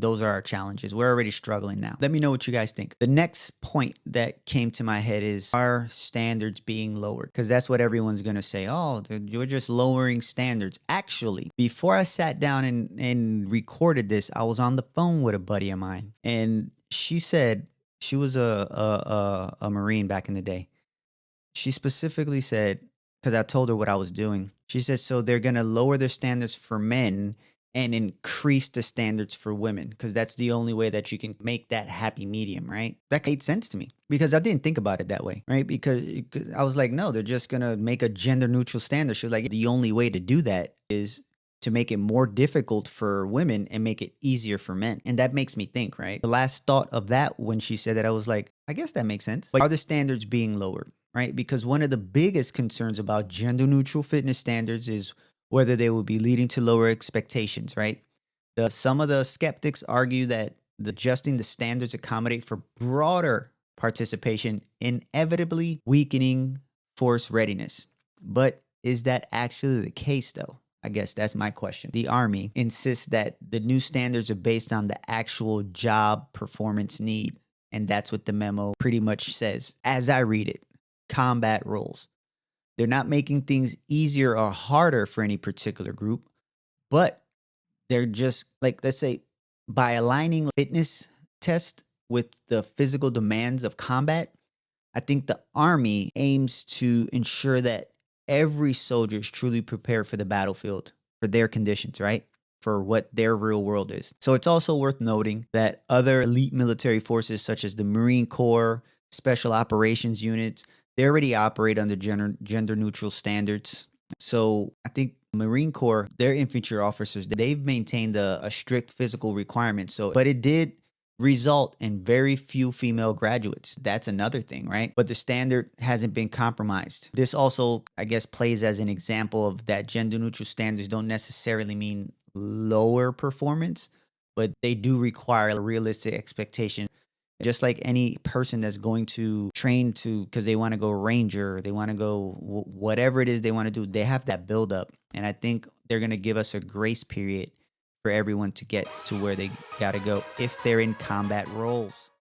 Those are our challenges. We're already struggling now. Let me know what you guys think. The next point that came to my head is our standards being lowered, because that's what everyone's going to say. Oh, you're just lowering standards. Actually, before I sat down and recorded this, I was on the phone with a buddy of mine, and she said she was a Marine back in the day. She specifically said, because I told her what I was doing, she said, so they're going to lower their standards for men and increase the standards for women, because that's the only way that you can make that happy medium, right? That made sense to me because I didn't think about it that way, right? Because I was like, no, they're just going to make a gender neutral standard. She was like, the only way to do that is to make it more difficult for women and make it easier for men. And that makes me think, right? The last thought of that when she said that, I was like, I guess that makes sense. But are the standards being lowered, right? Because one of the biggest concerns about gender neutral fitness standards is whether they will be leading to lower expectations, right? Some of the skeptics argue that adjusting the standards accommodate for broader participation, inevitably weakening force readiness. But is that actually the case, though? I guess that's my question. The Army insists that the new standards are based on the actual job performance need. And that's what the memo pretty much says, as I read it. Combat roles. They're not making things easier or harder for any particular group, but they're just like, let's say, by aligning fitness test with the physical demands of combat, I think the Army aims to ensure that every soldier is truly prepared for the battlefield, for their conditions, right? For what their real world is. So it's also worth noting that other elite military forces, such as the Marine Corps, Special Operations Units, they already operate under gender neutral standards. So I think Marine Corps, their infantry officers, they've maintained a strict physical requirement. So, but it did result in very few female graduates. That's another thing, right? But the standard hasn't been compromised. This also, I guess, plays as an example of that gender neutral standards don't necessarily mean lower performance, but they do require a realistic expectation. Just like any person that's going to train to, because they want to go ranger, they want to go whatever it is they want to do, they have that build up. And I think they're going to give us a grace period for everyone to get to where they got to go if they're in combat roles.